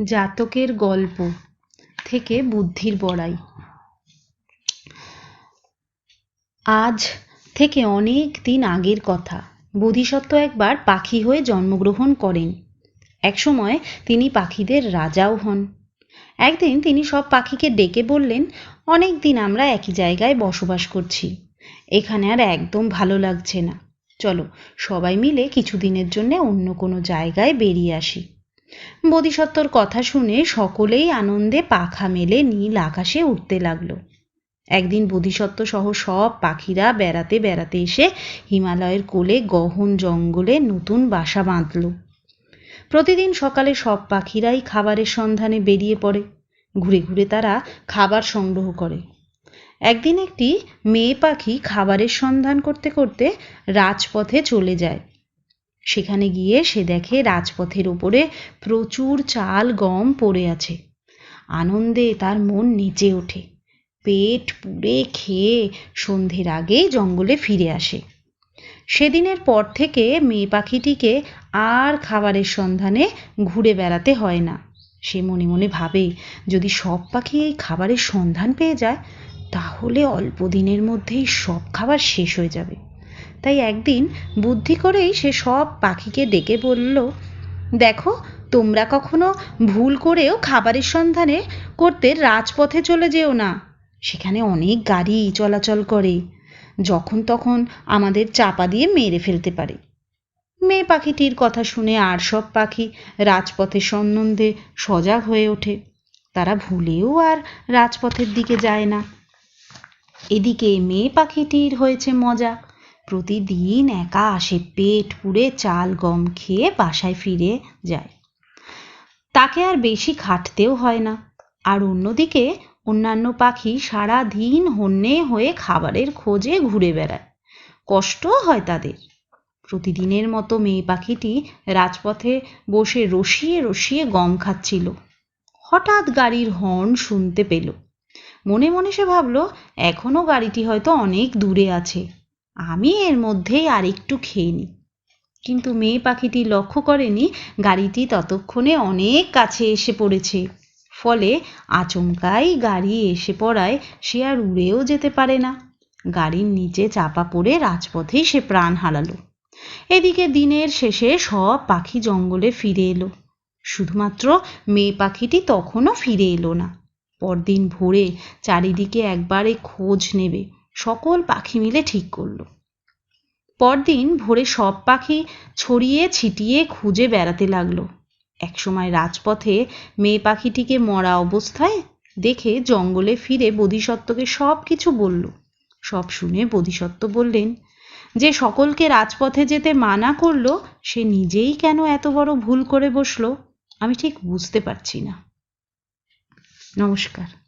জাতকের গল্প থেকে বুদ্ধির বড়াই। আজ থেকে অনেক দিন আগের কথা। বোধিসত্ত্ব একবার পাখি হয়ে জন্মগ্রহণ করেন। একসময় তিনি পাখিদের রাজাও হন। একদিন তিনি সব পাখিকে ডেকে বললেন, অনেক দিন আমরা একই জায়গায় বসবাস করছি, এখানে আর একদম ভালো লাগছে না। চলো সবাই মিলে কিছুদিনের জন্য অন্য কোনো জায়গায় বেরিয়ে আসি। বোধিসত্ত্বর কথা শুনে সকলেই আনন্দে পাখা মেলে নীল আকাশে উঠতে লাগলো। একদিন বোধিসত্ত্ব সহ সব পাখিরা বেড়াতে বেড়াতে এসে হিমালয়ের কোলে গহন জঙ্গলে নতুন বাসা বাঁধল। প্রতিদিন সকালে সব পাখিরাই খাবারের সন্ধানে বেরিয়ে পড়ে। ঘুরে ঘুরে তারা খাবার সংগ্রহ করে। একদিন একটি মেয়ে পাখি খাবারের সন্ধান করতে করতে রাজপথে চলে যায়। সেখানে গিয়ে সে দেখে রাজপথের উপরে প্রচুর চাল গম পড়ে আছে। আনন্দে তার মন নেচে ওঠে। পেট পুড়ে খেয়ে সন্ধ্যের আগেই জঙ্গলে ফিরে আসে। সেদিনের পর থেকে মেয়ে পাখিটিকে আর খাবারের সন্ধানে ঘুরে বেড়াতে হয় না। সে মনে মনে ভাবে, যদি সব পাখি এই খাবারের সন্ধান পেয়ে যায় তাহলে অল্প দিনের মধ্যেই সব খাবার শেষ হয়ে যাবে। তাই একদিন বুদ্ধি করেই সে সব পাখিকে ডেকে বলল, দেখো, তোমরা কখনো ভুল করেও খাবারের সন্ধানে করতে রাজপথে চলে যেও না। সেখানে অনেক গাড়ি চলাচল করে, যখন তখন আমাদের চাপা দিয়ে মেরে ফেলতে পারে। মেয়ে পাখিটির কথা শুনে আর সব পাখি রাজপথের সম্বন্ধে সজাগ হয়ে ওঠে। তারা ভুলেও আর রাজপথের দিকে যায় না। এদিকে মেয়ে পাখিটির হয়েছে মজা। প্রতিদিন একা আসে, পেট পুড়ে চাল গম খেয়ে বাসায় ফিরে যায়। তাকে আর বেশি খাটতেও হয় না। আর অন্যদিকে অন্যান্য পাখি সারা দিন হন্যে হয়ে খাবারের খোঁজে ঘুরে বেড়ায়। কষ্টও হয় তাদের। প্রতিদিনের মতো মেয়ে পাখিটি রাজপথে বসে রসিয়ে রসিয়ে গম খাচ্ছিল। হঠাৎ গাড়ির হর্ন শুনতে পেল। মনে মনে সে ভাবল, এখনো গাড়িটি হয়তো অনেক দূরে আছে, আমি এর মধ্যেই আর একটু খেয়ে নিই। কিন্তু মেয়ে পাখিটি লক্ষ্য করেনি গাড়িটি ততক্ষণে অনেক কাছে এসে পড়েছে। ফলে আচমকাই গাড়ি এসে পড়ায় সে আর উড়েও যেতে পারে না। গাড়ির নিচে চাপা পড়ে রাজপথেই সে প্রাণ হারালো। এদিকে দিনের শেষে সব পাখি জঙ্গলে ফিরে এলো। শুধুমাত্র মেয়ে পাখিটি তখনও ফিরে এলো না। পরদিন ভোরে চারিদিকে একবারে খোঁজ নেবে সকল পাখি মিলে ঠিক করলো। পরদিন ভোরে সব পাখি ছড়িয়ে ছিটিয়ে খুঁজে বেড়াতে লাগলো। একসময় রাজপথে মেয়ে পাখিটিকে মরা অবস্থায় দেখে জঙ্গলে ফিরে বোধিসত্ত্বকে সব কিছু বলল। সব শুনে বোধিসত্ত্ব বললেন, যে সকলকে রাজপথে যেতে মানা করলো সে নিজেই কেন এত বড় ভুল করে বসলো আমি ঠিক বুঝতে পারছি না। নমস্কার।